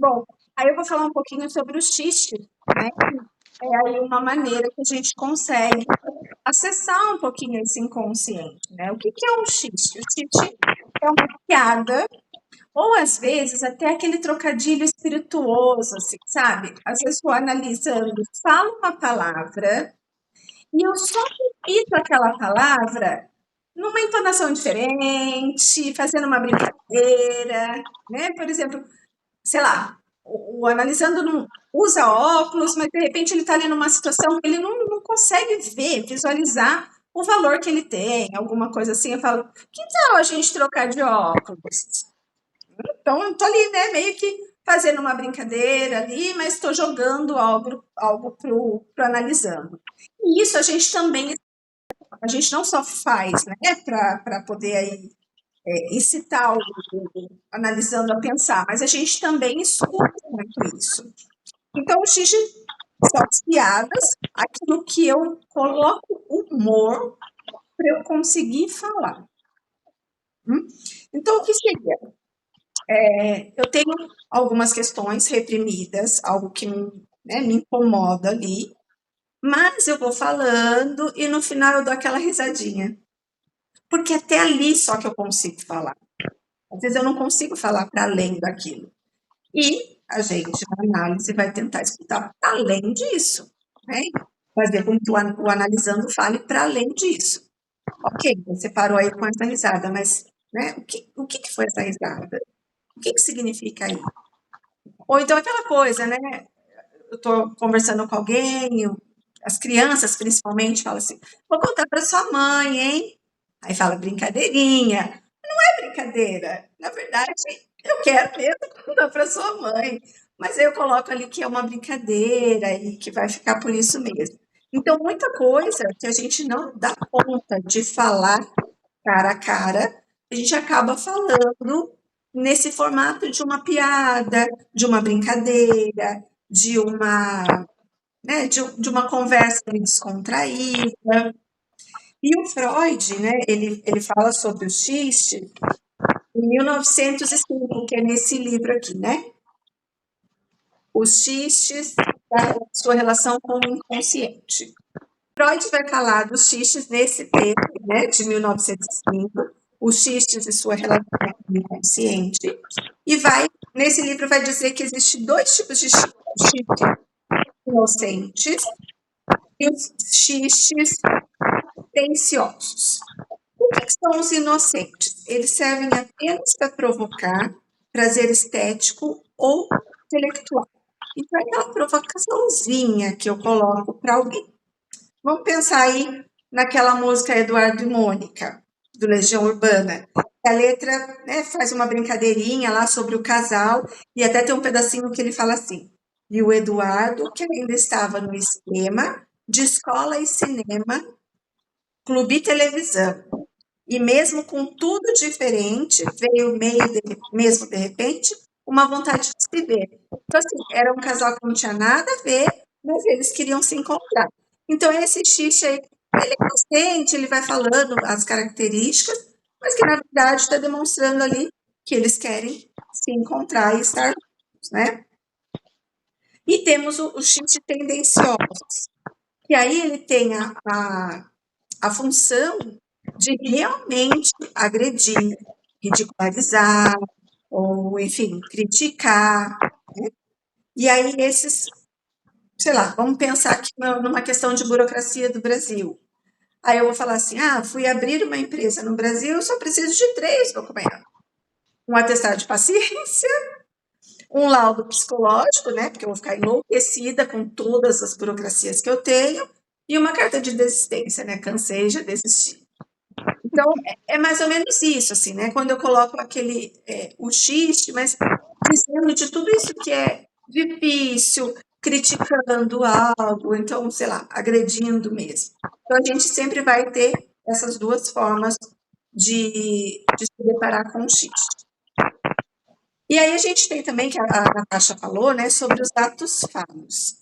Bom, aí eu vou falar um pouquinho sobre o xiste, né? É aí uma maneira que a gente consegue acessar um pouquinho esse inconsciente, né? O que que é um xiste? O xiste é uma piada, ou às vezes até aquele trocadilho espirituoso, assim, sabe? Às vezes estou analisando, falo uma palavra e eu só repito aquela palavra numa entonação diferente, fazendo uma brincadeira, né? Por exemplo, sei lá, o analisando não usa óculos, mas de repente ele está ali numa situação que ele não consegue ver, visualizar o valor que ele tem, alguma coisa assim. Eu falo, que tal a gente trocar de óculos? Então, eu tô ali, né, meio que fazendo uma brincadeira ali, mas estou jogando algo pro analisando. E isso a gente também, a gente não só faz, né, para poder aí incitar o analisando a pensar, mas a gente também escuta muito isso. Então, o xixi são as piadas, aquilo que eu coloco humor para eu conseguir falar. Então, o que seria? Eu tenho algumas questões reprimidas, algo que né, me incomoda ali, mas eu vou falando e no final eu dou aquela risadinha. Porque até ali só que eu consigo falar. Às vezes eu não consigo falar para além daquilo. E a gente, na análise, vai tentar escutar para além disso, né? Fazer com que o analisando fale para além disso. Ok, você parou aí com essa risada, mas né, o que foi essa risada? O que significa aí? Ou então aquela coisa, né? Eu estou conversando com alguém, as crianças principalmente falam assim: vou contar para sua mãe, hein? Aí fala brincadeirinha. Não é brincadeira. Na verdade, eu quero mesmo contar para sua mãe. Mas aí eu coloco ali que é uma brincadeira e que vai ficar por isso mesmo. Então, muita coisa que a gente não dá conta de falar cara a cara, a gente acaba falando nesse formato de uma piada, de uma brincadeira, de uma, né, de uma conversa descontraída. E o Freud, né, ele fala sobre o xiste em 1905, que é nesse livro aqui, né? Os xistes, a sua relação com o inconsciente. Freud vai falar dos xistes nesse texto, né, de 1905, os xistes e sua relação com o inconsciente, e nesse livro vai dizer que existem dois tipos de xistes inocentes e os xistes tensiosos. O que são os inocentes? Eles servem apenas para provocar prazer estético ou intelectual. Então, é aquela provocaçãozinha que eu coloco para alguém. Vamos pensar aí naquela música Eduardo e Mônica, do Legião Urbana. A letra, né, faz uma brincadeirinha lá sobre o casal, e até tem um pedacinho que ele fala assim: e o Eduardo, que ainda estava no esquema de escola e cinema, clube e televisão. E mesmo com tudo diferente, veio mesmo de repente uma vontade de se ver. Então, assim, era um casal que não tinha nada a ver, mas eles queriam se encontrar. Então, esse xixi aí, ele é consciente, ele vai falando as características, mas que na verdade está demonstrando ali que eles querem se encontrar e estar juntos, né? E temos o xixi tendencioso, que aí ele tem a função de realmente agredir, ridicularizar, ou, enfim, criticar. Né? E aí, esses, sei lá, vamos pensar aqui numa questão de burocracia do Brasil. Aí eu vou falar assim: ah, fui abrir uma empresa no Brasil, eu só preciso de 3 documentos: um atestado de paciência, um laudo psicológico, né? Porque eu vou ficar enlouquecida com todas as burocracias que eu tenho, e uma carta de desistência, né? Cansei, já desisti. Então, é mais ou menos isso, assim, né? Quando eu coloco o xiste, mas dizendo de tudo isso que é difícil, criticando algo, então, sei lá, agredindo mesmo. Então, a gente sempre vai ter essas duas formas de se deparar com o xiste. E aí a gente tem também, que a Natasha falou, né, sobre os atos falhos.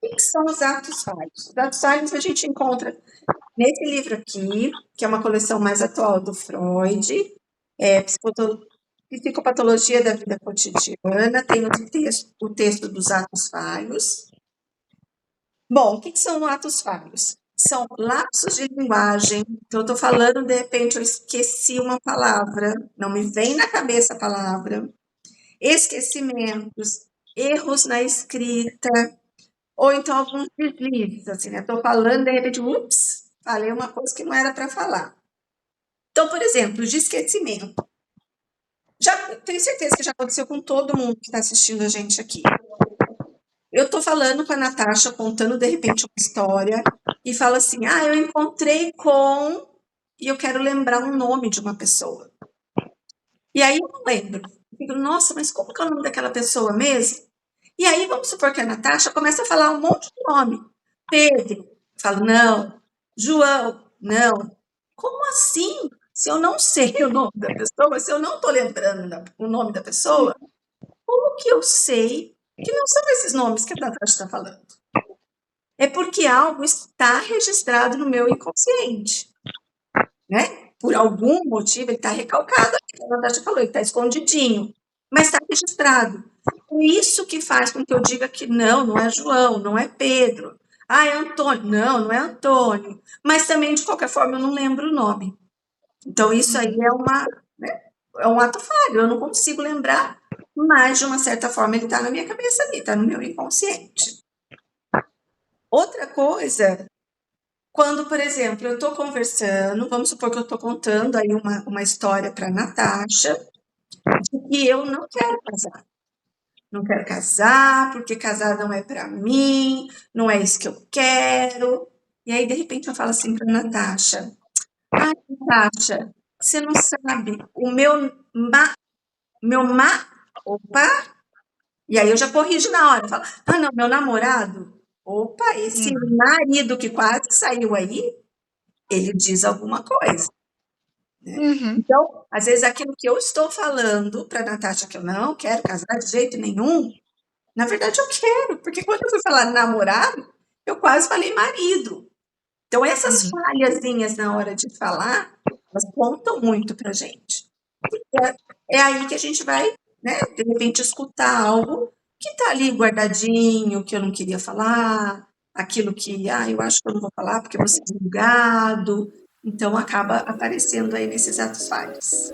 O que são os atos falhos? Os atos falhos a gente encontra nesse livro aqui, que é uma coleção mais atual do Freud, Psicopatologia da vida cotidiana, tem o texto dos atos falhos. Bom, o que são atos falhos? São lapsos de linguagem. Então, eu estou falando, de repente, eu esqueci uma palavra, não me vem na cabeça a palavra. Esquecimentos, erros na escrita, ou então alguns deslizes, assim, né? Estou falando, de repente, ups, falei uma coisa que não era para falar. Então, por exemplo, de esquecimento. Já tenho certeza que já aconteceu com todo mundo que está assistindo a gente aqui. Eu estou falando com a Natasha, contando de repente uma história, e falo assim: ah, eu encontrei com. E eu quero lembrar um nome de uma pessoa. E aí eu não lembro. Eu digo, nossa, mas como que é o nome daquela pessoa mesmo? E aí vamos supor que a Natasha começa a falar um monte de nome. Pedro. Eu falo, não. João, não. Como assim? Se eu não sei o nome da pessoa, se eu não estou lembrando o nome da pessoa, como que eu sei que não são esses nomes que a Natasha está falando? É porque algo está registrado no meu inconsciente, né? Por algum motivo, ele está recalcado, como a Natasha falou, ele está escondidinho, mas está registrado. É isso que faz com que eu diga que não é João, não é Pedro. Ah, é Antônio. Não, não é Antônio. Mas também, de qualquer forma, eu não lembro o nome. Então, isso aí é um ato falho, eu não consigo lembrar, mas, de uma certa forma, ele está na minha cabeça ali, está no meu inconsciente. Outra coisa, quando, por exemplo, eu estou conversando, vamos supor que eu estou contando aí uma história para a Natasha, de que eu não quero casar. Não quero casar, porque casar não é para mim, não é isso que eu quero. E aí, de repente, eu falo assim para a Natasha: ai, Natasha, você não sabe, o opa, e aí eu já corrijo na hora, falo, ah, não, meu namorado, opa, esse marido que quase saiu aí, ele diz alguma coisa. Então, às vezes, aquilo que eu estou falando para a Natasha, que eu não quero casar de jeito nenhum, na verdade eu quero, porque quando eu fui falar namorado, eu quase falei marido. Então, essas falhazinhas na hora de falar, elas contam muito para gente. É aí que a gente vai, né, de repente, escutar algo que está ali guardadinho, que eu não queria falar, aquilo que, eu acho que eu não vou falar porque eu vou ser julgado. Então, acaba aparecendo aí nesses atos falhos.